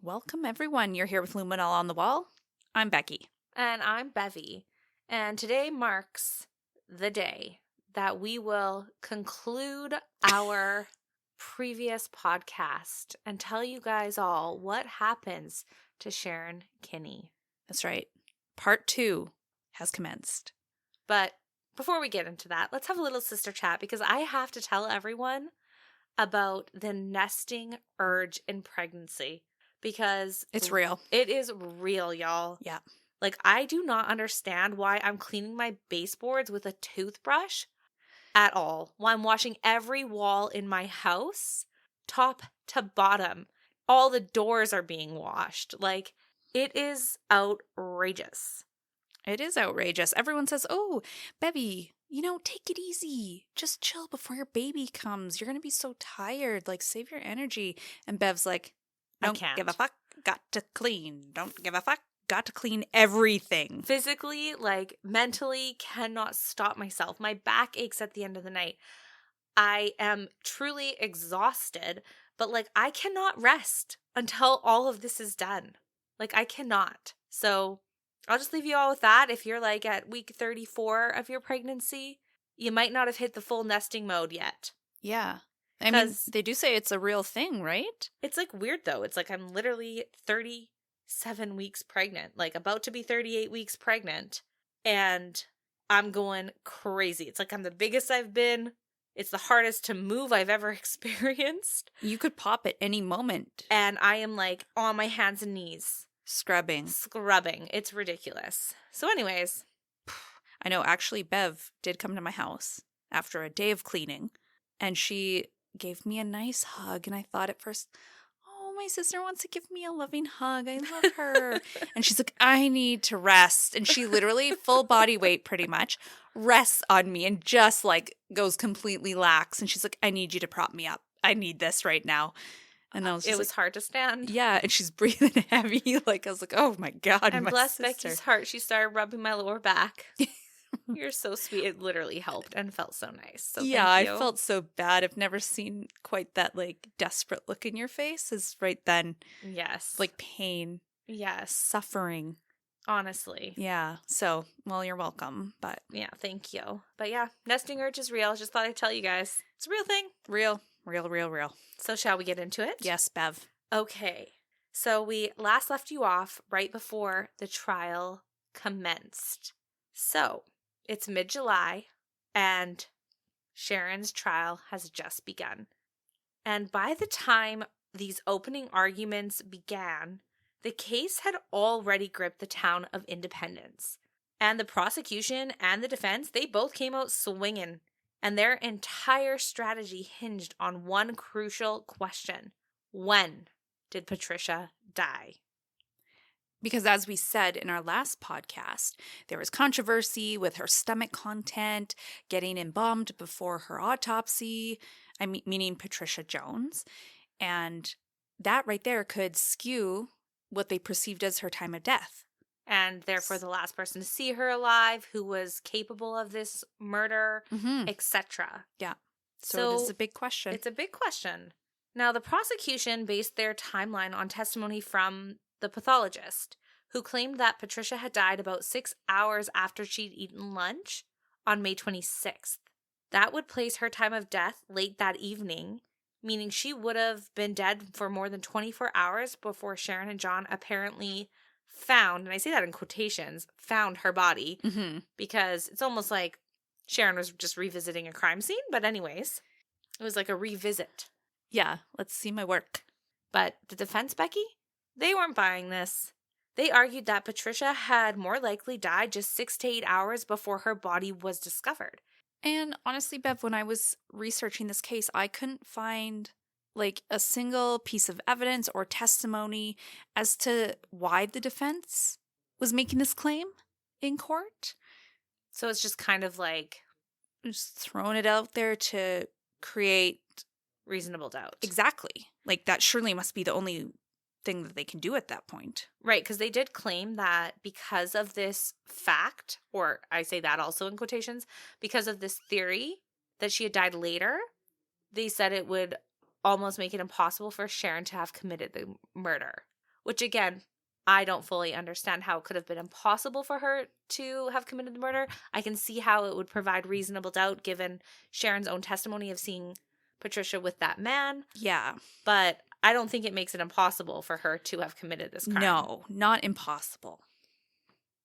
Welcome, everyone. You're here with Luminol on the Wall. I'm Becky. And I'm Bevy. And today marks the day that we will conclude our previous podcast and tell you guys all what happens to Sharon Kinne. That's right. Part 2 has commenced. But before we get into that, let's have a little sister chat because I have to tell everyone about the nesting urge in pregnancy because It's real. It is real, y'all. Yeah. Like, I do not understand why I'm cleaning my baseboards with a toothbrush at all. While I'm washing every wall in my house, top to bottom. All the doors are being washed. Like, it is outrageous. It is outrageous. Everyone says, oh, Bevy, take it easy. Just chill before your baby comes. You're going to be so tired. Like, save your energy. And Bev's like, don't give a fuck. Got to clean. Don't give a fuck. Got to clean everything. Physically, like, mentally, cannot stop myself. My back aches at the end of the night. I am truly exhausted, but, like, I cannot rest until all of this is done. Like, I cannot. So I'll just leave you all with that. If you're, like, at week 34 of your pregnancy, you might not have hit the full nesting mode yet. Yeah. I mean, they do say it's a real thing, right? It's, like, weird, though. It's like I'm literally 37 weeks pregnant, like about to be 38 weeks pregnant, and I'm going crazy. It's like I'm the biggest I've been. It's the hardest to move I've ever experienced. You could pop at any moment. And I am like on my hands and knees. Scrubbing. It's ridiculous. So anyways. I know, actually, Bev did come to my house after a day of cleaning, and she gave me a nice hug, and I thought at first, my sister wants to give me a loving hug. I love her. And she's like, I need to rest. And she literally, full body weight pretty much, rests on me and just like goes completely lax. And she's like, I need you to prop me up. I need this right now. And I was just it was hard to stand. Yeah. And she's breathing heavy. Like, I was like, oh my God. And my bless sister. Becky's heart. She started rubbing my lower back. You're so sweet. It literally helped and felt so nice. So yeah, thank you. I felt so bad. I've never seen quite that like desperate look in your face as right then. Yes. Like pain. Yes. Suffering. Honestly. Yeah. So, well, you're welcome. But yeah, thank you. But yeah, nesting urge is real. Just thought I'd tell you guys. It's a real thing. Real. So shall we get into it? Yes, Bev. Okay. So we last left you off right before the trial commenced. So it's mid-July and Sharon's trial has just begun. And by the time these opening arguments began, the case had already gripped the town of Independence. And the prosecution and the defense, they both came out swinging. And their entire strategy hinged on one crucial question. When did Patricia die? Because as we said in our last podcast, there was controversy with her stomach content getting embalmed before her autopsy, meaning Patricia Jones. And that right there could skew what they perceived as her time of death. And therefore the last person to see her alive, who was capable of this murder, etc. Yeah. So it is a big question. It's a big question. Now, the prosecution based their timeline on testimony from the pathologist, who claimed that Patricia had died about 6 hours after she'd eaten lunch on May 26th. That would place her time of death late that evening, meaning she would have been dead for more than 24 hours before Sharon and John apparently found, and I say that in quotations, found her body, because it's almost like Sharon was just revisiting a crime scene. But anyways, it was like a revisit. Yeah, let's see my work. But the defense, Becky, they weren't buying this. They argued that Patricia had more likely died just 6 to 8 hours before her body was discovered. And honestly, Bev, when I was researching this case, I couldn't find like a single piece of evidence or testimony as to why the defense was making this claim in court. So it's just kind of like just throwing it out there to create reasonable doubt. Exactly. Like that surely must be the only thing that they can do at that point. Right, because they did claim that because of this fact, or I say that also in quotations, because of this theory that she had died later, they said it would almost make it impossible for Sharon to have committed the murder, which again, I don't fully understand how it could have been impossible for her to have committed the murder. I can see how it would provide reasonable doubt given Sharon's own testimony of seeing Patricia with that man. Yeah. But I don't think it makes it impossible for her to have committed this crime. No, not impossible.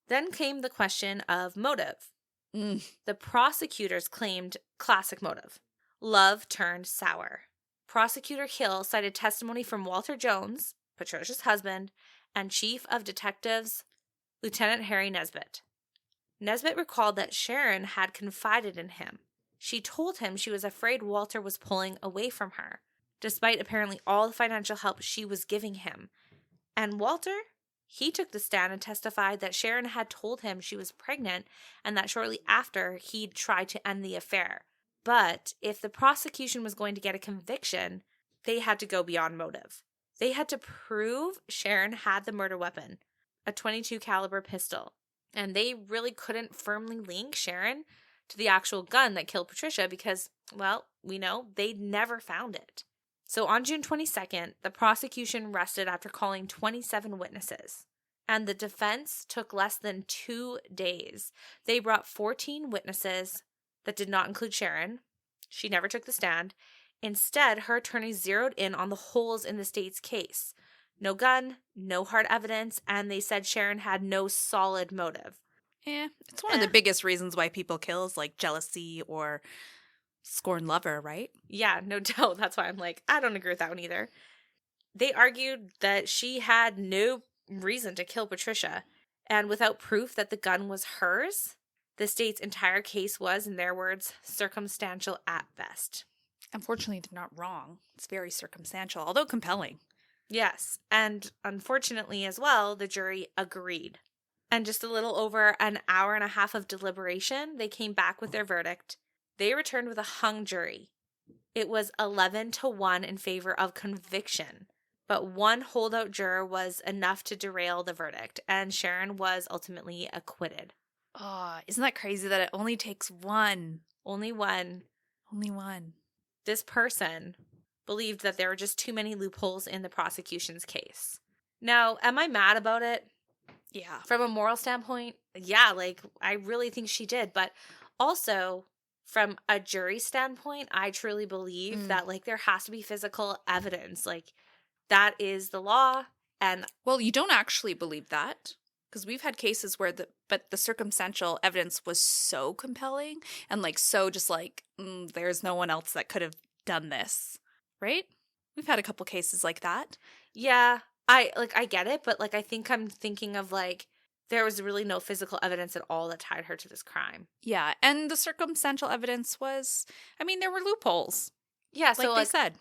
Then came the question of motive. The prosecutors claimed classic motive. Love turned sour. Prosecutor Hill cited testimony from Walter Jones, Patricia's husband, and Chief of Detectives Lieutenant Harry Nesbitt. Nesbitt recalled that Sharon had confided in him. She told him she was afraid Walter was pulling away from her, despite apparently all the financial help she was giving him. And Walter, he took the stand and testified that Sharon had told him she was pregnant and that shortly after he'd tried to end the affair. But if the prosecution was going to get a conviction, they had to go beyond motive. They had to prove Sharon had the murder weapon, a .22 caliber pistol. And they really couldn't firmly link Sharon to the actual gun that killed Patricia because, well, we know they never found it. So on June 22nd, the prosecution rested after calling 27 witnesses. And the defense took less than 2 days. They brought 14 witnesses that did not include Sharon. She never took the stand. Instead, her attorney zeroed in on the holes in the state's case. No gun, no hard evidence, and they said Sharon had no solid motive. It's one of the biggest reasons why people kill is like jealousy or scorn lover, right? Yeah, no doubt. That's why I'm like, I don't agree with that one either. They argued that she had no reason to kill Patricia, and without proof that the gun was hers, the state's entire case was, in their words, circumstantial at best. Unfortunately, they're not wrong. It's very circumstantial, although compelling. Yes, and unfortunately as well, the jury agreed. And just a little over an hour and a half of deliberation, they came back with their verdict. They returned with a hung jury. It was 11-1 in favor of conviction, but one holdout juror was enough to derail the verdict, and Sharon was ultimately acquitted. Oh, isn't that crazy that it only takes one? Only one. Only one. This person believed that there were just too many loopholes in the prosecution's case. Now, am I mad about it? Yeah. From a moral standpoint, yeah, like, I really think she did. But also, from a jury standpoint, I truly believe that, like, there has to be physical evidence. Like, that is the law. And well, you don't actually believe that. Because we've had cases where the circumstantial evidence was so compelling and like so just like, there's no one else that could have done this, right? We've had a couple cases like that. Yeah, I get it, but like I think I'm thinking of like there was really no physical evidence at all that tied her to this crime. Yeah, and the circumstantial evidence was, I mean, there were loopholes. Yeah, so like they said.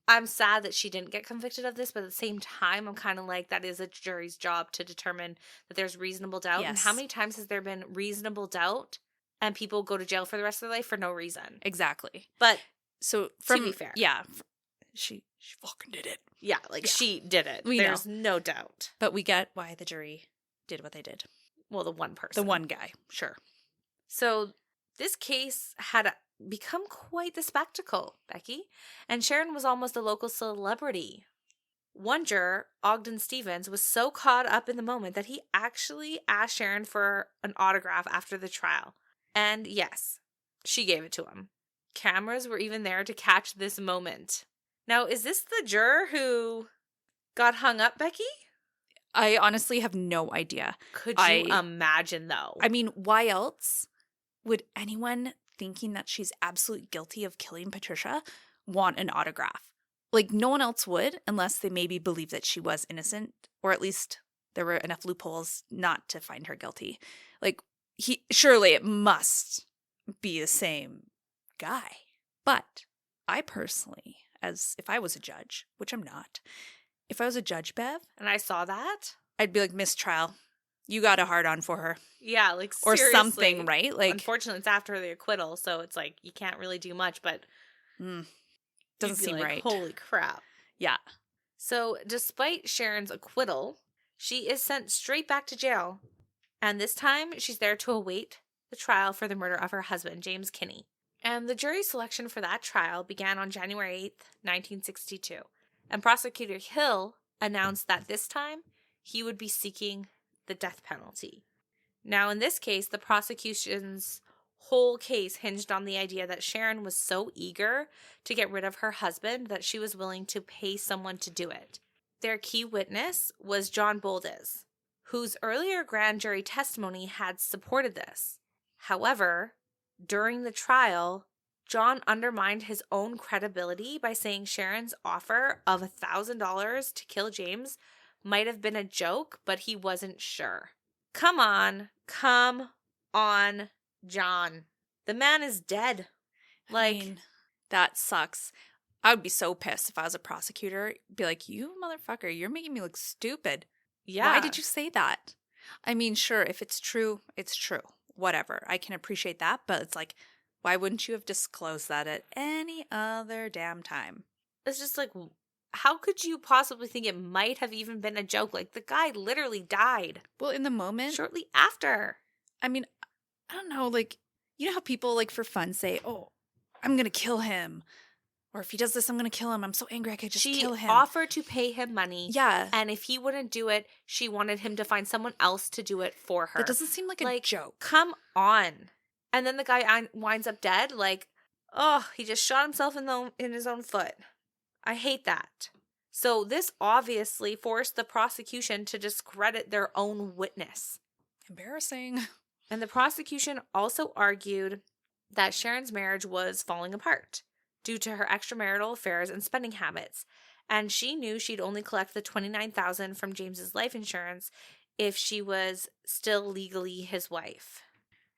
I'm sad that she didn't get convicted of this, but at the same time, I'm kind of like, that is a jury's job to determine that there's reasonable doubt. Yes. And how many times has there been reasonable doubt and people go to jail for the rest of their life for no reason? Exactly. But so to be fair. Yeah. She fucking did it. Yeah, like she did it. There's no doubt. But we get why the jury did what they did. Well, the one person. The one guy. Sure. So this case had become quite the spectacle, Becky, and Sharon was almost a local celebrity. One juror, Ogden Stevens, was so caught up in the moment that he actually asked Sharon for an autograph after the trial. And yes, she gave it to him. Cameras were even there to catch this moment. Now, is this the juror who got hung up, Becky? I honestly have no idea. Could you imagine, though? I mean, why else would anyone thinking that she's absolutely guilty of killing Patricia want an autograph? Like, no one else would unless they maybe believe that she was innocent, or at least there were enough loopholes not to find her guilty. Like, surely it must be the same guy. But I personally, as if I was a judge, which I'm not, if I was a judge, Bev, and I saw that, I'd be like, mistrial. You got a hard on for her. Yeah, like seriously. Or something, right? Like, unfortunately, it's after the acquittal, so it's like you can't really do much, but doesn't seem like, right. Holy crap. Yeah. So despite Sharon's acquittal, she is sent straight back to jail. And this time, she's there to await the trial for the murder of her husband, James Kinne. And the jury selection for that trial began on January 8th, 1962. And Prosecutor Hill announced that this time he would be seeking the death penalty. Now, in this case, the prosecution's whole case hinged on the idea that Sharon was so eager to get rid of her husband that she was willing to pay someone to do it. Their key witness was John Boldes, whose earlier grand jury testimony had supported this. However, during the trial, John undermined his own credibility by saying Sharon's offer of $1,000 to kill James might have been a joke, but he wasn't sure. Come on, John. The man is dead. I mean, that sucks. I would be so pissed if I was a prosecutor. Be like, you motherfucker, you're making me look stupid. Yeah. Why did you say that? I mean, sure, if it's true, it's true. Whatever. I can appreciate that, but it's like, why wouldn't you have disclosed that at any other damn time? It's just like, how could you possibly think it might have even been a joke? Like, the guy literally died. Well, in the moment. Shortly after. I mean, I don't know, like, you know how people, like, for fun say, oh, I'm going to kill him. Or if he does this, I'm going to kill him. I'm so angry I could just kill him. She offered to pay him money. Yeah. And if he wouldn't do it, she wanted him to find someone else to do it for her. That doesn't seem like a joke. Come on. And then the guy winds up dead. Like, oh, he just shot himself in his own foot. I hate that. So this obviously forced the prosecution to discredit their own witness. Embarrassing. And the prosecution also argued that Sharon's marriage was falling apart due to her extramarital affairs and spending habits. And she knew she'd only collect the $29,000 from James's life insurance if she was still legally his wife.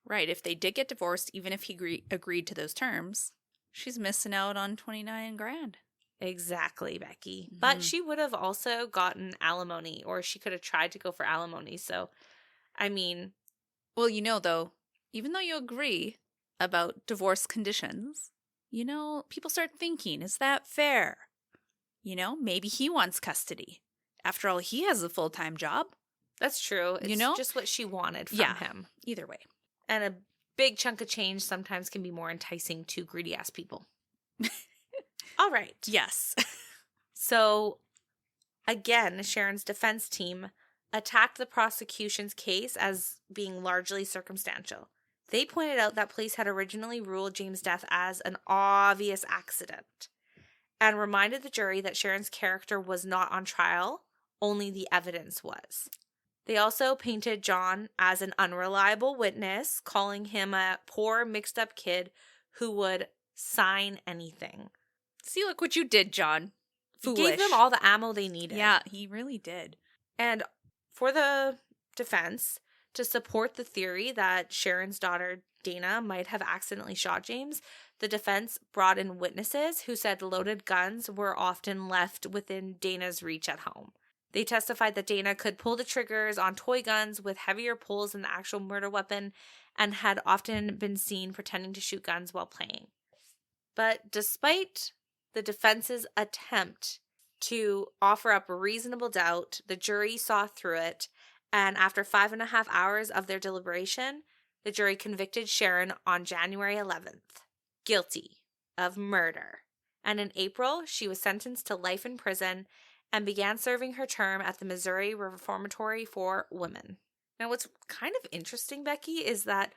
Right. If they did get divorced, even if he agreed to those terms, she's missing out on $29,000. Exactly, Becky. Mm-hmm. But she would have also gotten alimony, or she could have tried to go for alimony. So, I mean... Well, you know, though, even though you agree about divorce conditions, you know, people start thinking, is that fair? You know, maybe he wants custody. After all, he has a full-time job. That's true. It's just what she wanted from him. Either way. And a big chunk of change sometimes can be more enticing to greedy-ass people. All right. Yes. So, again, Sharon's defense team attacked the prosecution's case as being largely circumstantial. They pointed out that police had originally ruled James' death as an obvious accident and reminded the jury that Sharon's character was not on trial, only the evidence was. They also painted John as an unreliable witness, calling him a poor, mixed-up kid who would sign anything. See, look what you did, John. Foolish. He gave them all the ammo they needed. Yeah, he really did. And for the defense, to support the theory that Sharon's daughter, Dana, might have accidentally shot James, the defense brought in witnesses who said loaded guns were often left within Dana's reach at home. They testified that Dana could pull the triggers on toy guns with heavier pulls than the actual murder weapon and had often been seen pretending to shoot guns while playing. But despite the defense's attempt to offer up reasonable doubt, the jury saw through it, and after 5.5 hours of their deliberation, the jury convicted Sharon on January 11th, guilty of murder. And in April, she was sentenced to life in prison and began serving her term at the Missouri Reformatory for Women. Now, what's kind of interesting, Becky, is that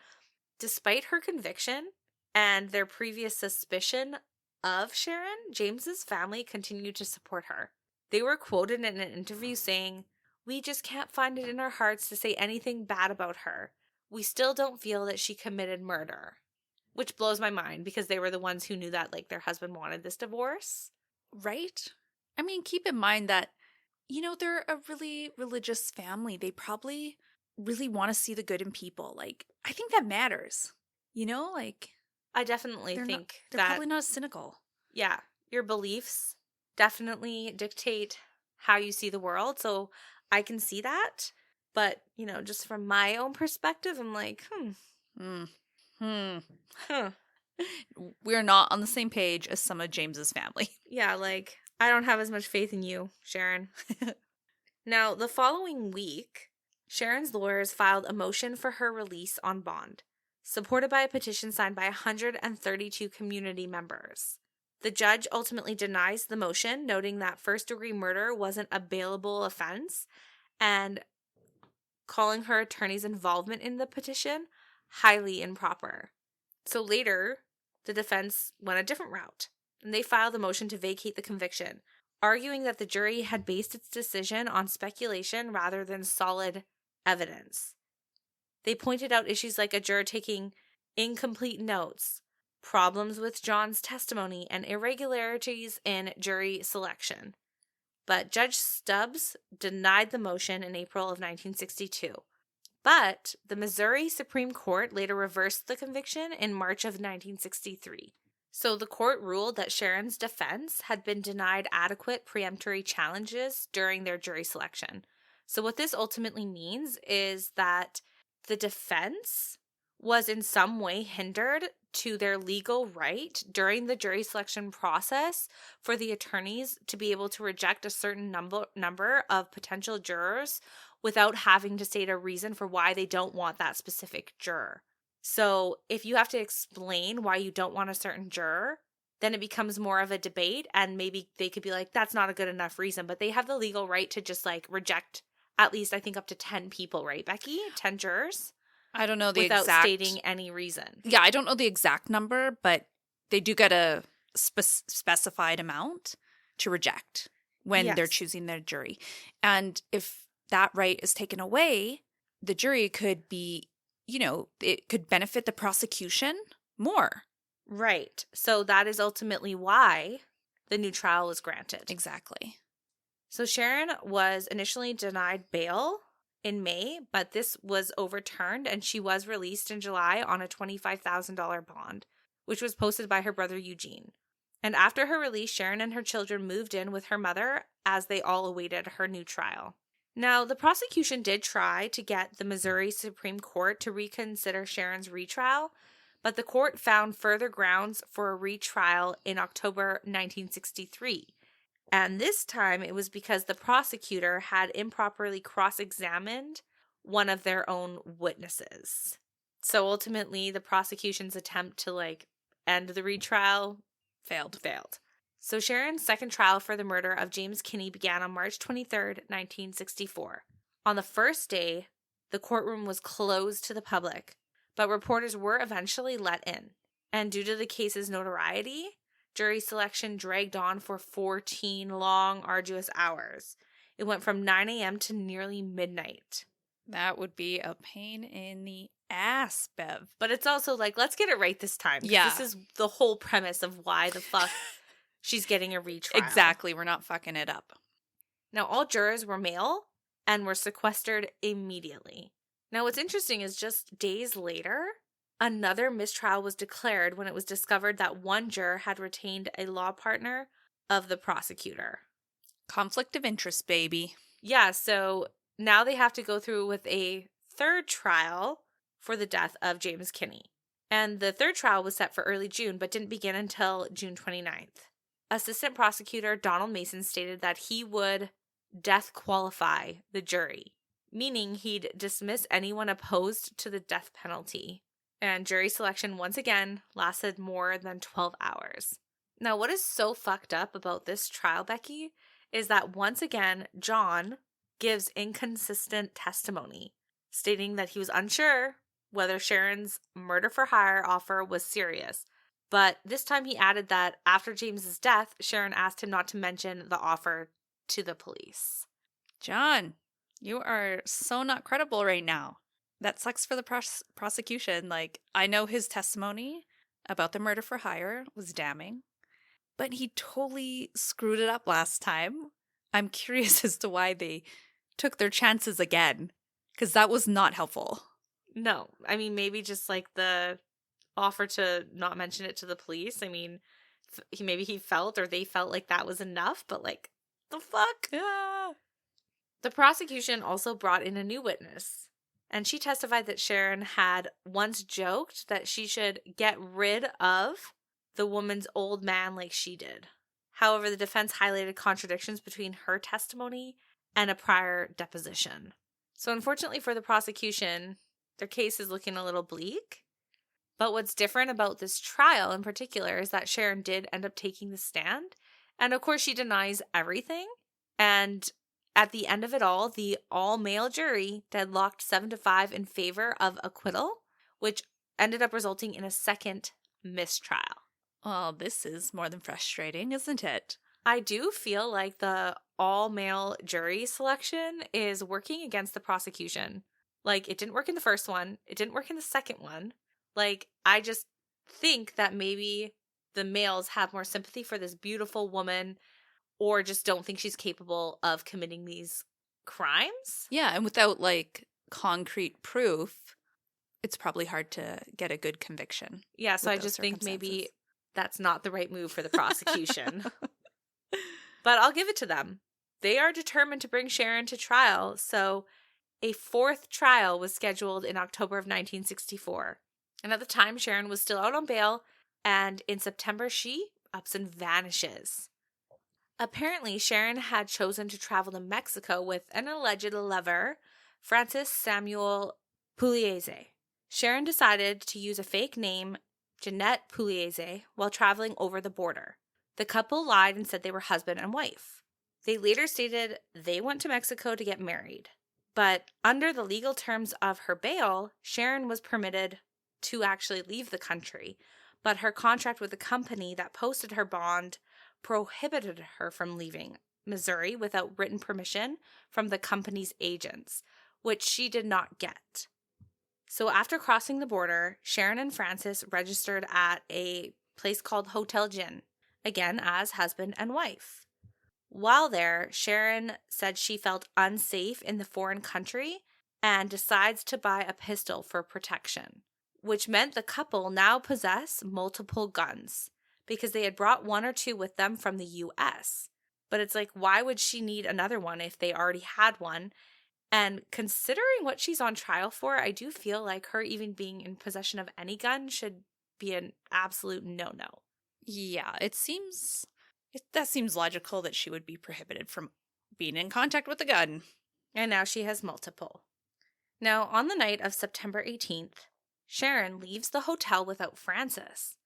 despite her conviction and their previous suspicion of Sharon, James's family continued to support her. They were quoted in an interview saying, "We just can't find it in our hearts to say anything bad about her. We still don't feel that she committed murder." Which blows my mind because they were the ones who knew that, like, their husband wanted this divorce. Right? I mean, keep in mind that, you know, they're a really religious family. They probably really want to see the good in people. Like, I think that matters. You know, like... I definitely think they're probably not cynical. Yeah. Your beliefs definitely dictate how you see the world. So I can see that. But, you know, just from my own perspective, I'm like, We're not on the same page as some of James's family. Yeah, like, I don't have as much faith in you, Sharon. Now, the following week, Sharon's lawyers filed a motion for her release on bond, supported by a petition signed by 132 community members. The judge ultimately denies the motion, noting that first-degree murder wasn't a bailable offense and calling her attorney's involvement in the petition highly improper. So later, the defense went a different route, and they filed a motion to vacate the conviction, arguing that the jury had based its decision on speculation rather than solid evidence. They pointed out issues like a juror taking incomplete notes, problems with John's testimony, and irregularities in jury selection. But Judge Stubbs denied the motion in April of 1962. But the Missouri Supreme Court later reversed the conviction in March of 1963. So the court ruled that Sharon's defense had been denied adequate preemptory challenges during their jury selection. So what this ultimately means is that the defense was in some way hindered to their legal right during the jury selection process for the attorneys to be able to reject a certain number of potential jurors without having to state a reason for why they don't want that specific juror. So if you have to explain why you don't want a certain juror, then it becomes more of a debate, and maybe they could be like, that's not a good enough reason, but they have the legal right to just like reject at least, I think, up to 10 people, right, Becky? 10 jurors? I don't know the without exact... stating any reason. Yeah, I don't know the exact number, but they do get a specified amount to reject when they're choosing their jury. And if that right is taken away, the jury could be, it could benefit the prosecution more. Right. So that is ultimately why the new trial was granted. Exactly. So Sharon was initially denied bail in May, but this was overturned and she was released in July on a $25,000 bond, which was posted by her brother Eugene. And after her release, Sharon and her children moved in with her mother as they all awaited her new trial. Now, the prosecution did try to get the Missouri Supreme Court to reconsider Sharon's retrial, but the court found further grounds for a retrial in October 1963. And this time it was because the prosecutor had improperly cross-examined one of their own witnesses. So ultimately, the prosecution's attempt to end the retrial failed. So Sharon's second trial for the murder of James Kinne began on March 23rd, 1964. On the first day, the courtroom was closed to the public, but reporters were eventually let in. And due to the case's notoriety, jury selection dragged on for 14 long, arduous hours. It went from 9 a.m. to nearly midnight. That would be a pain in the ass, Bev. But it's also let's get it right this time. Yeah. This is the whole premise of why the fuck she's getting a retrial. Exactly. We're not fucking it up. Now, all jurors were male and were sequestered immediately. Now, what's interesting is just days later, another mistrial was declared when it was discovered that one juror had retained a law partner of the prosecutor. Conflict of interest, baby. Yeah, so now they have to go through with a third trial for the death of James Kinne. And the third trial was set for early June, but didn't begin until June 29th. Assistant prosecutor Donald Mason stated that he would death qualify the jury, meaning he'd dismiss anyone opposed to the death penalty. And jury selection once again lasted more than 12 hours. Now, what is so fucked up about this trial, Becky, is that once again, John gives inconsistent testimony, stating that he was unsure whether Sharon's murder for hire offer was serious. But this time he added that after James's death, Sharon asked him not to mention the offer to the police. John, you are so not credible right now. That sucks for the prosecution. I know his testimony about the murder for hire was damning, but he totally screwed it up last time. I'm curious as to why they took their chances again, because that was not helpful. No, I mean, maybe just the offer to not mention it to the police. I mean, maybe he felt or they felt like that was enough, but the fuck? Yeah. The prosecution also brought in a new witness, and she testified that Sharon had once joked that she should get rid of the woman's old man like she did. However, the defense highlighted contradictions between her testimony and a prior deposition. So unfortunately for the prosecution, their case is looking a little bleak. But what's different about this trial in particular is that Sharon did end up taking the stand. And of course, she denies everything. And at the end of it all, the all-male jury deadlocked 7-5 in favor of acquittal, which ended up resulting in a second mistrial. Well, this is more than frustrating, isn't it? I do feel like the all-male jury selection is working against the prosecution. Like, it didn't work in the first one. It didn't work in the second one. Like, I just think that maybe the males have more sympathy for this beautiful woman or just don't think she's capable of committing these crimes. Yeah, and without, like, concrete proof, it's probably hard to get a good conviction. Yeah, so I just think maybe that's not the right move for the prosecution. But I'll give it to them. They are determined to bring Sharon to trial, so a fourth trial was scheduled in October of 1964. And at the time, Sharon was still out on bail, and in September, she ups and vanishes. Apparently, Sharon had chosen to travel to Mexico with an alleged lover, Francis Samuel Pugliese. Sharon decided to use a fake name, Jeanette Pugliese, while traveling over the border. The couple lied and said they were husband and wife. They later stated they went to Mexico to get married. But under the legal terms of her bail, Sharon was permitted to actually leave the country, but her contract with the company that posted her bond prohibited her from leaving Missouri without written permission from the company's agents, which she did not get. So after crossing the border, Sharon and Francis registered at a place called Hotel Gin, again as husband and wife. While there, Sharon said she felt unsafe in the foreign country and decides to buy a pistol for protection, which meant the couple now possess multiple guns because they had brought one or two with them from the U.S. But it's like, why would she need another one if they already had one? And considering what she's on trial for, I do feel like her even being in possession of any gun should be an absolute no-no. Yeah, that seems logical that she would be prohibited from being in contact with a gun. And now she has multiple. Now, on the night of September 18th, Sharon leaves the hotel without Francis.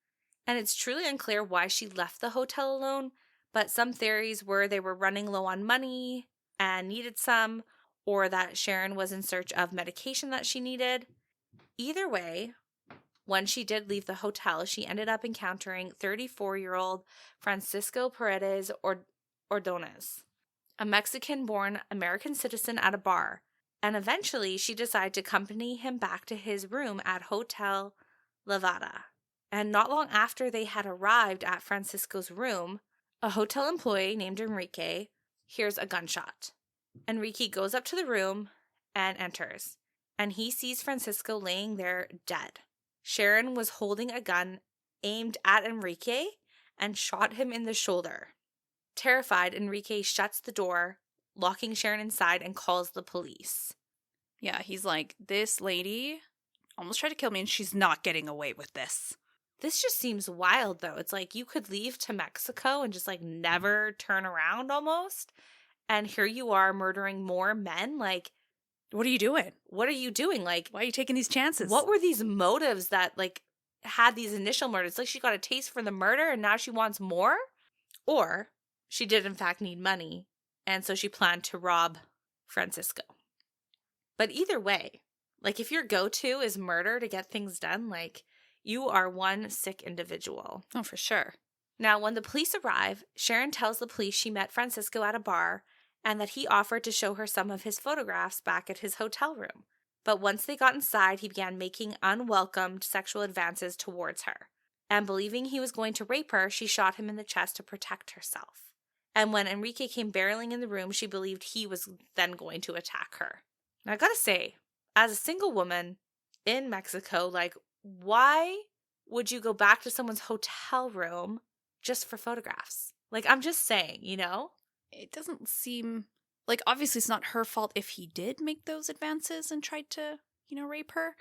And it's truly unclear why she left the hotel alone, but some theories were they were running low on money and needed some, or that Sharon was in search of medication that she needed. Either way, when she did leave the hotel, she ended up encountering 34-year-old Francisco Paredes Ordonez, a Mexican-born American citizen at a bar, and eventually she decided to accompany him back to his room at Hotel Levada. And not long after they had arrived at Francisco's room, a hotel employee named Enrique hears a gunshot. Enrique goes up to the room and enters, and he sees Francisco laying there dead. Sharon was holding a gun aimed at Enrique and shot him in the shoulder. Terrified, Enrique shuts the door, locking Sharon inside, and calls the police. Yeah, he's like, this lady almost tried to kill me and she's not getting away with this. This just seems wild, though. It's like you could leave to Mexico and just like never turn around almost. And here you are murdering more men. Like, what are you doing? What are you doing? Like, why are you taking these chances? What were these motives that like had these initial murders? Like she got a taste for the murder and now she wants more? Or she did in fact need money and so she planned to rob Francisco. But either way, like if your go-to is murder to get things done, like you are one sick individual. Oh, for sure. Now, when the police arrive, Sharon tells the police she met Francisco at a bar and that he offered to show her some of his photographs back at his hotel room. But once they got inside, he began making unwelcomed sexual advances towards her. And believing he was going to rape her, she shot him in the chest to protect herself. And when Enrique came barreling in the room, she believed he was then going to attack her. Now, I gotta say, as a single woman in Mexico, like, why would you go back to someone's hotel room just for photographs? Like, I'm just saying, you know? It doesn't seem like, obviously it's not her fault if he did make those advances and tried to, rape her.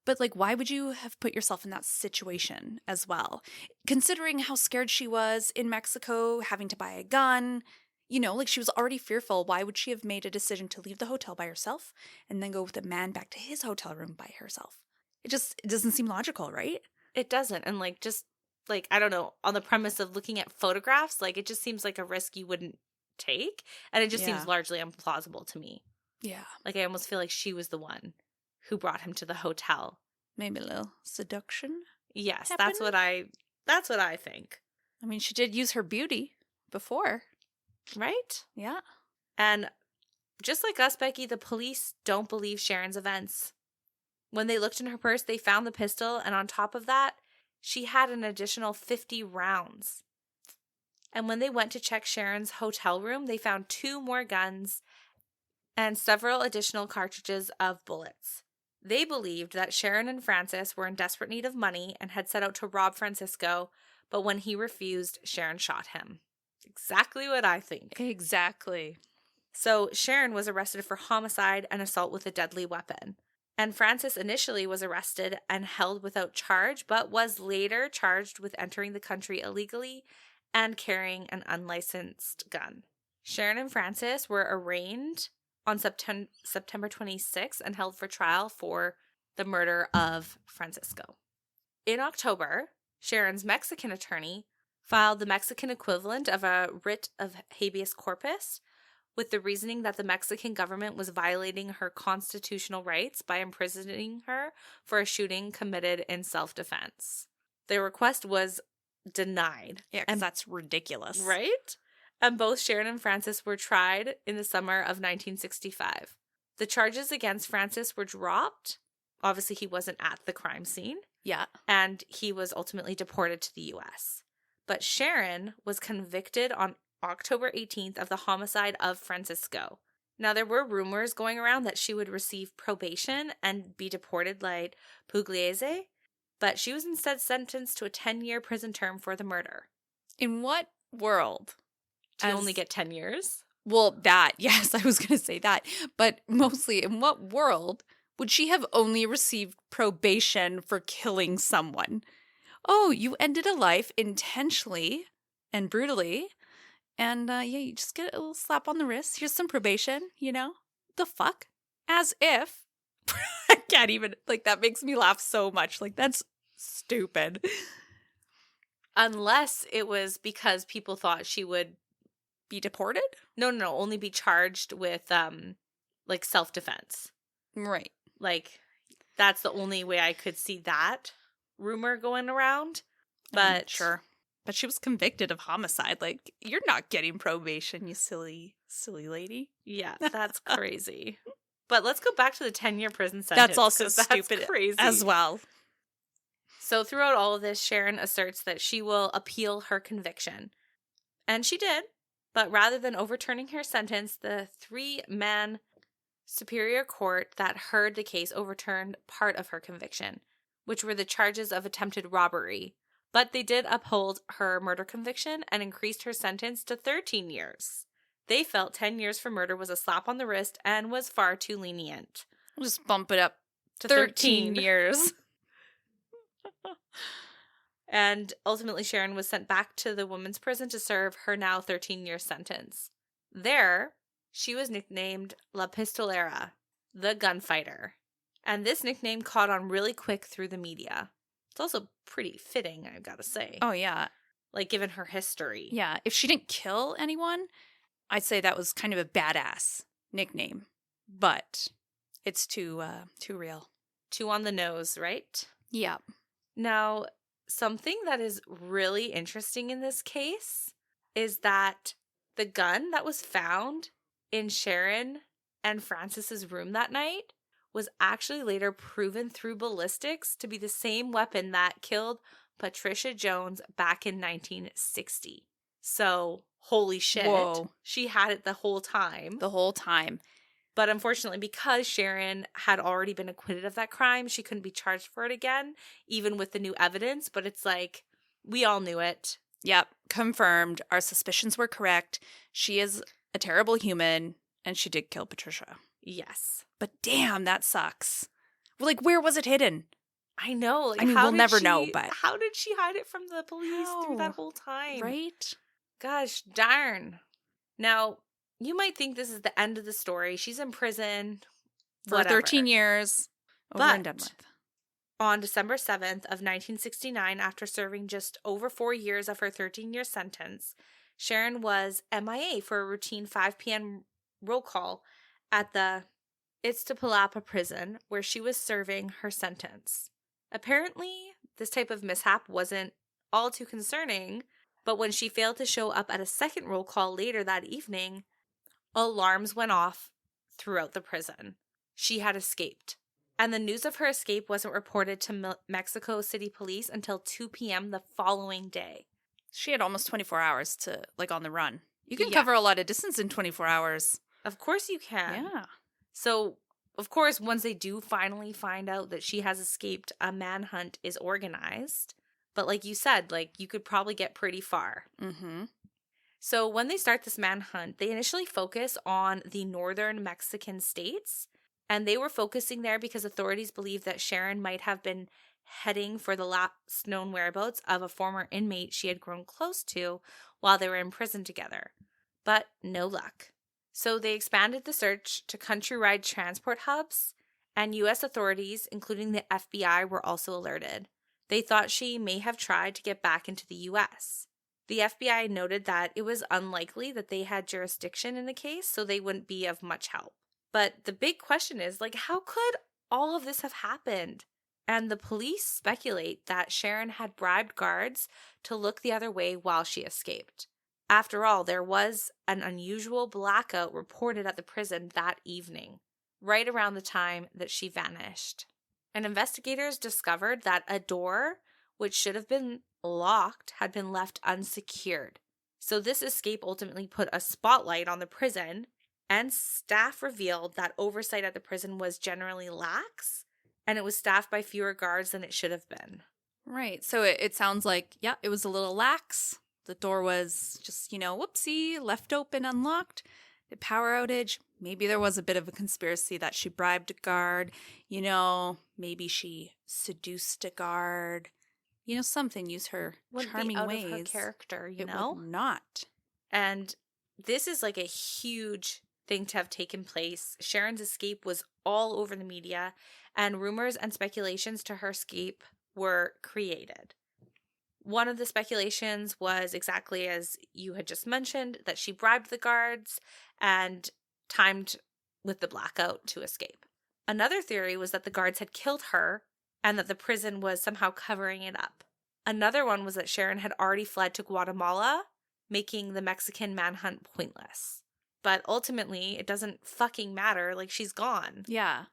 But like, why would you have put yourself in that situation as well? Considering how scared she was in Mexico, having to buy a gun, like she was already fearful. Why would she have made a decision to leave the hotel by herself and then go with a man back to his hotel room by herself? It doesn't seem logical, right? It doesn't. And like, just like, I don't know, on the premise of looking at photographs, like it just seems like a risk you wouldn't take. And it just seems largely implausible to me. Yeah. Like, I almost feel like she was the one who brought him to the hotel. Maybe a little seduction. Yes, happened? that's what I think. I mean, she did use her beauty before. Right? Yeah. And just like us, Becky, the police don't believe Sharon's events. When they looked in her purse, they found the pistol, and on top of that, she had an additional 50 rounds. And when they went to check Sharon's hotel room, they found 2 more guns and several additional cartridges of bullets. They believed that Sharon and Francis were in desperate need of money and had set out to rob Francisco, but when he refused, Sharon shot him. Exactly what I think. Exactly. So Sharon was arrested for homicide and assault with a deadly weapon. And Francis initially was arrested and held without charge, but was later charged with entering the country illegally and carrying an unlicensed gun. Sharon and Francis were arraigned on September 26th and held for trial for the murder of Francisco. In October, Sharon's Mexican attorney filed the Mexican equivalent of a writ of habeas corpus with the reasoning that the Mexican government was violating her constitutional rights by imprisoning her for a shooting committed in self-defense. The request was denied. Yeah, because that's ridiculous. Right? And both Sharon and Francis were tried in the summer of 1965. The charges against Francis were dropped. Obviously, he wasn't at the crime scene. Yeah. And he was ultimately deported to the U.S. But Sharon was convicted on October 18th of the homicide of Francisco. Now, there were rumors going around that she would receive probation and be deported like Pugliese, but she was instead sentenced to a 10-year prison term for the murder. In what world? Do you only get 10 years? Well, yes, I was going to say that. But mostly, in what world would she have only received probation for killing someone? Oh, you ended a life intentionally and brutally. And you just get a little slap on the wrist. Here's some probation, The fuck? As if. I can't even, that makes me laugh so much. That's stupid. Unless it was because people thought she would be deported? No, only be charged with, self-defense. Right. That's the only way I could see that rumor going around. But sure. But she was convicted of homicide. You're not getting probation, you silly, silly lady. Yeah, that's crazy. But let's go back to the 10-year prison sentence. That's also stupid crazy as well. So throughout all of this, Sharon asserts that she will appeal her conviction. And she did. But rather than overturning her sentence, the 3-man superior court that heard the case overturned part of her conviction, which were the charges of attempted robbery. But they did uphold her murder conviction and increased her sentence to 13 years. They felt 10 years for murder was a slap on the wrist and was far too lenient. We'll just bump it up to 13 years. And ultimately, Sharon was sent back to the women's prison to serve her now 13-year sentence. There, she was nicknamed La Pistolera, the gunfighter. And this nickname caught on really quick through the media. It's also pretty fitting, I've got to say. Oh, yeah. Given her history. Yeah. If she didn't kill anyone, I'd say that was kind of a badass nickname. But it's too real. Too on the nose, right? Yeah. Now, something that is really interesting in this case is that the gun that was found in Sharon and Francis's room that night was actually later proven through ballistics to be the same weapon that killed Patricia Jones back in 1960. So, holy shit. Whoa. She had it the whole time. The whole time. But unfortunately, because Sharon had already been acquitted of that crime, she couldn't be charged for it again, even with the new evidence. But it's we all knew it. Yep. Confirmed. Our suspicions were correct. She is a terrible human, and she did kill Patricia. Yes. But damn, that sucks. Well, where was it hidden? I know. We'll never know, but... How did she hide it from the police through that whole time? Right? Gosh, darn. Now, you might think this is the end of the story. She's in prison for 13 years. Over and done with. On December 7th of 1969, after serving just over 4 years of her 13-year sentence, Sharon was MIA for a routine 5 p.m. roll call at the Iztapalapa prison where she was serving her sentence. Apparently, this type of mishap wasn't all too concerning, but when she failed to show up at a second roll call later that evening, alarms went off throughout the prison. She had escaped. And the news of her escape wasn't reported to Mexico City police until 2 p.m. the following day. She had almost 24 hours to, on the run. You can Yeah. cover a lot of distance in 24 hours. Of course you can. Yeah. So, of course, once they do finally find out that she has escaped, a manhunt is organized. But like you said, you could probably get pretty far. Mm-hmm. So when they start this manhunt, they initially focus on the northern Mexican states. And they were focusing there because authorities believed that Sharon might have been heading for the last known whereabouts of a former inmate she had grown close to while they were in prison together. But no luck. So they expanded the search to countrywide transport hubs, and U.S. authorities, including the FBI, were also alerted. They thought she may have tried to get back into the U.S. The FBI noted that it was unlikely that they had jurisdiction in the case, so they wouldn't be of much help. But the big question is, how could all of this have happened? And the police speculate that Sharon had bribed guards to look the other way while she escaped. After all, there was an unusual blackout reported at the prison that evening, right around the time that she vanished. And investigators discovered that a door, which should have been locked, had been left unsecured. So this escape ultimately put a spotlight on the prison, and staff revealed that oversight at the prison was generally lax, and it was staffed by fewer guards than it should have been. Right. So it sounds like, it was a little lax. The door was just, whoopsie, left open, unlocked. The power outage. Maybe there was a bit of a conspiracy that she bribed a guard. Maybe she seduced a guard. Something. Use her charming out ways. Of her character, It would not. And this is a huge thing to have taken place. Sharon's escape was all over the media, and rumors and speculations to her escape were created. One of the speculations was exactly as you had just mentioned, that she bribed the guards and timed with the blackout to escape. Another theory was that the guards had killed her and that the prison was somehow covering it up. Another one was that Sharon had already fled to Guatemala, making the Mexican manhunt pointless. But ultimately, it doesn't fucking matter. She's gone. Yeah.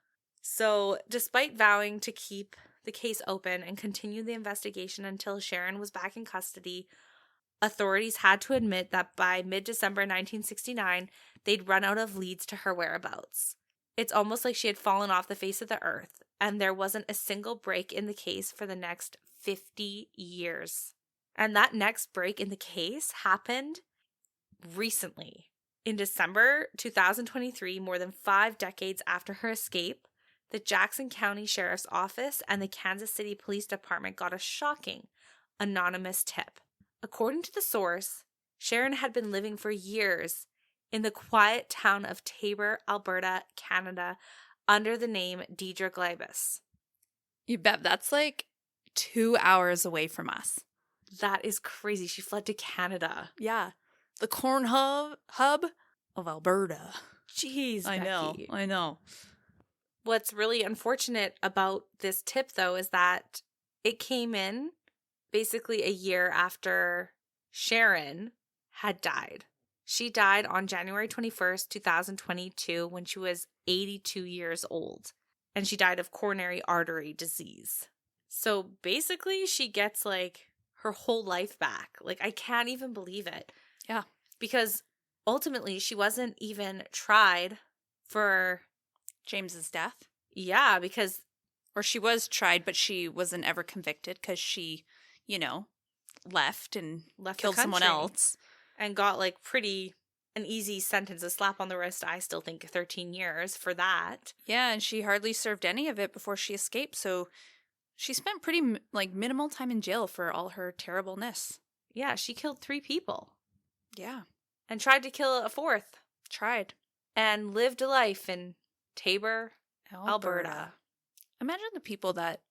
So, despite vowing to keep the case open and continue the investigation until Sharon was back in custody, authorities had to admit that by mid-December 1969, they'd run out of leads to her whereabouts. It's almost like she had fallen off the face of the earth, and there wasn't a single break in the case for the next 50 years. And that next break in the case happened recently. In December 2023, more than 5 decades after her escape, the Jackson County Sheriff's Office and the Kansas City Police Department got a shocking, anonymous tip. According to the source, Sharon had been living for years in the quiet town of Taber, Alberta, Canada, under the name Deidre Glibus. You bet. That's 2 hours away from us. That is crazy. She fled to Canada. Yeah. The corn hub of Alberta. Jeez, Becky. I know. What's really unfortunate about this tip, though, is that it came in basically a year after Sharon had died. She died on January 21st, 2022, when she was 82 years old. And she died of coronary artery disease. So basically, she gets her whole life back. I can't even believe it. Yeah. Because ultimately, she wasn't even tried for James's death. Yeah, because... Or she was tried, but she wasn't ever convicted because she, left and killed someone else. And got pretty an easy sentence, a slap on the wrist. I still think 13 years for that. Yeah, and she hardly served any of it before she escaped. So she spent pretty minimal time in jail for all her terribleness. Yeah, she killed 3 people. Yeah. And tried to kill a 4th. Tried. And lived a life in Taber, Alberta. Imagine the people that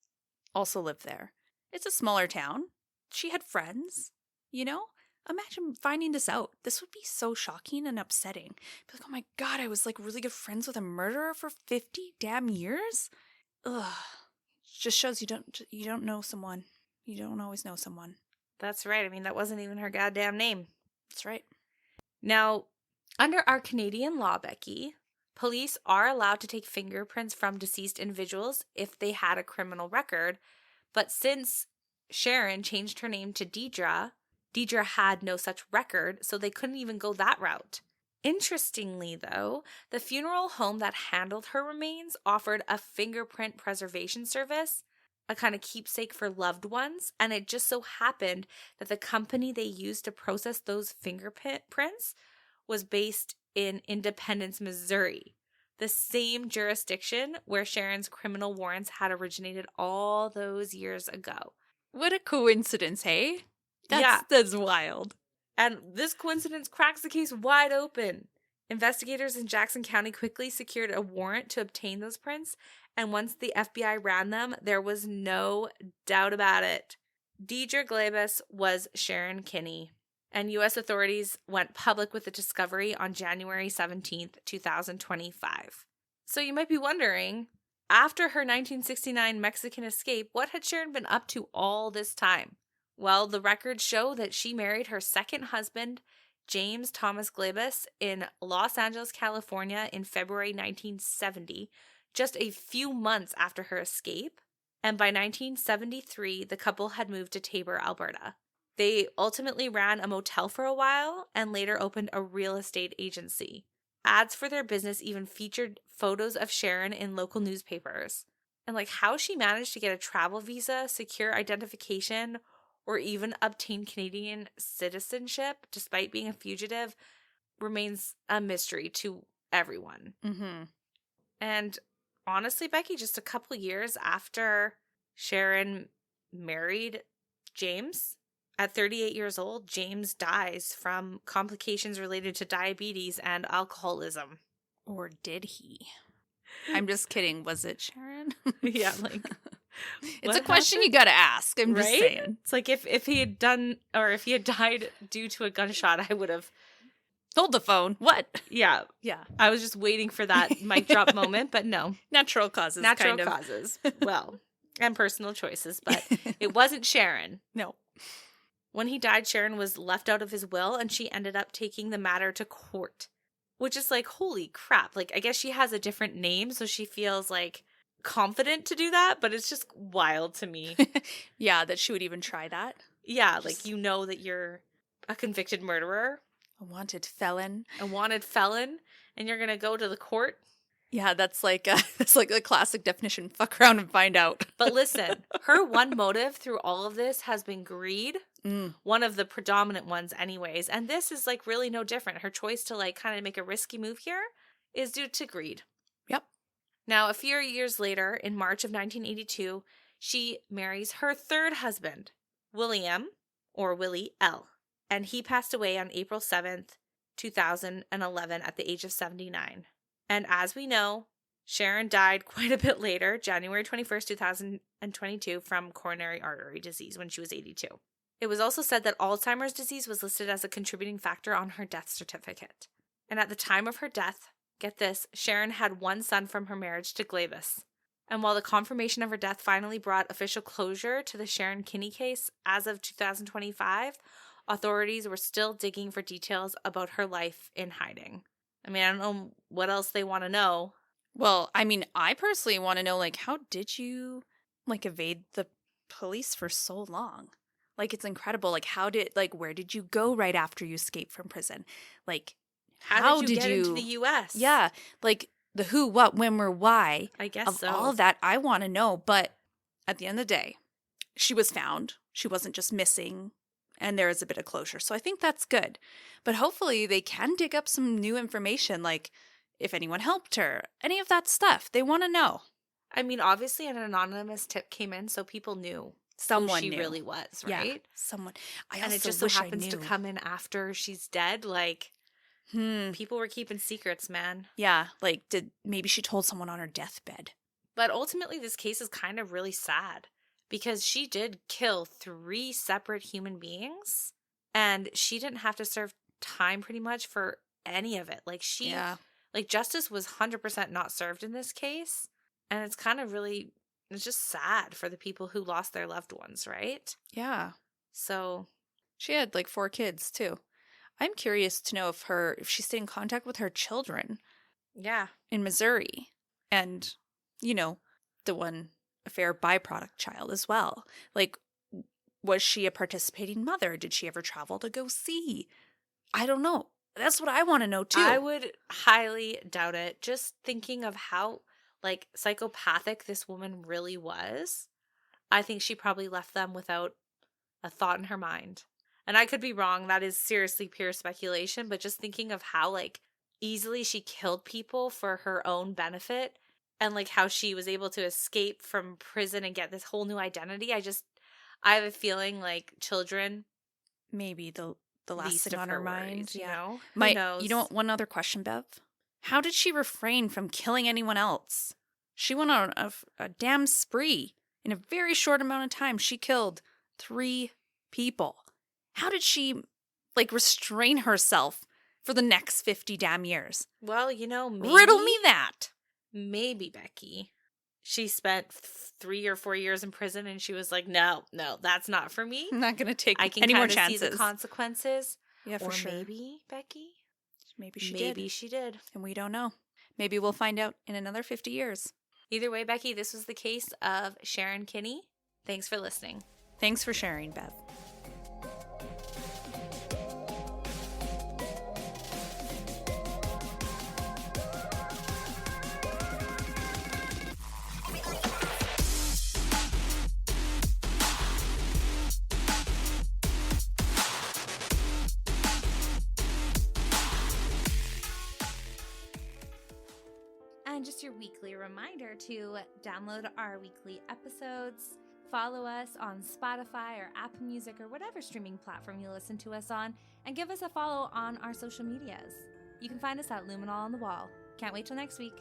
also lived there. It's a smaller town. She had friends, you know? Imagine finding this out. This would be so shocking and upsetting. Be like, oh my God, I was like really good friends with a murderer for 50 damn years? Ugh. Just shows you don't know someone. You don't always know someone. That's right. I mean, that wasn't even her goddamn name. That's right. Now, under our Canadian law, Becky, police are allowed to take fingerprints from deceased individuals if they had a criminal record. But since Sharon changed her name to Deidre had no such record, so they couldn't even go that route. Interestingly, though, the funeral home that handled her remains offered a fingerprint preservation service, a kind of keepsake for loved ones, and it just so happened that the company they used to process those fingerprints was based in Independence, Missouri, the same jurisdiction where Sharon's criminal warrants had originated all those years ago. What a coincidence, hey? That's wild. And this coincidence cracks the case wide open. Investigators in Jackson County quickly secured a warrant to obtain those prints, and once the FBI ran them, there was no doubt about it. Deidre Glabus was Sharon Kinne, and U.S. authorities went public with the discovery on January 17th, 2025. So you might be wondering, after her 1969 Mexican escape, what had Sharon been up to all this time? Well, the records show that she married her second husband, James Thomas Glabus, in Los Angeles, California in February 1970, just a few months after her escape. And by 1973, the couple had moved to Tabor, Alberta. They ultimately ran a motel for a while and later opened a real estate agency. Ads for their business even featured photos of Sharon in local newspapers. And like how she managed to get a travel visa, secure identification, or even obtain Canadian citizenship despite being a fugitive remains a mystery to everyone. Mm-hmm. And honestly, Becky, just a couple years after Sharon married James, at 38 years old, James dies from complications related to diabetes and alcoholism. Or did he? I'm just kidding. Was it Sharon? Yeah, like... It's a question you gotta ask. I'm just saying. It's like if he had done, or if he had died due to a gunshot, I would have... Hold the phone. What? Yeah. Yeah. I was just waiting for that mic drop moment, but no. Natural causes. Natural causes. Well, and personal choices, but it wasn't Sharon. No. When he died, Sharon was left out of his will, and she ended up taking the matter to court, which is like, holy crap. Like, I guess she has a different name, so she feels like confident to do that, but it's just wild to me. Yeah, that she would even try that. Yeah, like, you know that you're a convicted murderer. A wanted felon. And you're gonna go to the court. Yeah, that's like the classic definition. Fuck around and find out. But listen, her one motive through all of this has been greed. One of the predominant ones anyways. And this is like really no different. Her choice to like kind of make a risky move here is due to greed. Yep. Now, a few years later, in March of 1982, she marries her third husband, William, or Willie L. And he passed away on April 7th, 2011 at the age of 79. And as we know, Sharon died quite a bit later, January 21st, 2022, from coronary artery disease when she was 82. It was also said that Alzheimer's disease was listed as a contributing factor on her death certificate. And at the time of her death, get this, Sharon had one son from her marriage to Glabus. And while the confirmation of her death finally brought official closure to the Sharon Kinne case, as of 2025, authorities were still digging for details about her life in hiding. I mean, I don't know what else they want to know. Well, I mean, I personally want to know, like, how did you, like, evade the police for so long? Like, it's incredible. Like, where did you go right after you escaped from prison? Like, how did you get into the U.S.? Yeah, like, the who, what, when, where, why. I guess of so. All of that, I want to know. But at the end of the day, she was found. She wasn't just missing. And there is a bit of closure. So I think that's good. But hopefully they can dig up some new information, like if anyone helped her, any of that stuff. They want to know. I mean, obviously an anonymous tip came in, so people knew someone who she knew. Really was, right? Yeah, someone. And it just so happens to come in after she's dead. Like, people were keeping secrets, man. Yeah, like maybe she told someone on her deathbed. But ultimately, this case is kind of really sad because she did kill 3 separate human beings, and she didn't have to serve time pretty much for any of it. Like justice was 100% not served in this case, and it's kind of really, it's just sad for the people who lost their loved ones, right? Yeah. So She had like 4 kids too. I'm curious to know if she stayed in contact with her children. Yeah. In Missouri. And, you know, the one affair byproduct child as well. Like, was she a participating mother? Did she ever travel to go see? I don't know. That's what I want to know too. I would highly doubt it. Just thinking of how, like, psychopathic this woman really was, I think she probably left them without a thought in her mind. And I could be wrong. That is seriously pure speculation. But just thinking of how, like, easily she killed people for her own benefit, and, like, how she was able to escape from prison and get this whole new identity. I have a feeling, like, children. Maybe the last thing on her mind. Worries, yeah. You know? Who knows? You know what? One other question, Bev. How did she refrain from killing anyone else? She went on a damn spree. In a very short amount of time, she killed 3 people. How did she, like, restrain herself for the next 50 damn years? Well, you know, maybe, riddle me that. Maybe, Becky, she spent 3 or 4 years in prison, and she was like, no, that's not for me. I'm not going to take I can any more see chances. the consequences. Yeah, for sure. Maybe, Becky, maybe she did. And we don't know. Maybe we'll find out in another 50 years. Either way, Becky, this was the case of Sharon Kinne. Thanks for listening. Thanks for sharing, Bev. And just your weekly reminder to download our weekly episodes, follow us on Spotify or Apple Music or whatever streaming platform you listen to us on, and give us a follow on our social medias. You can find us at Luminol on the Wall. Can't wait till next week.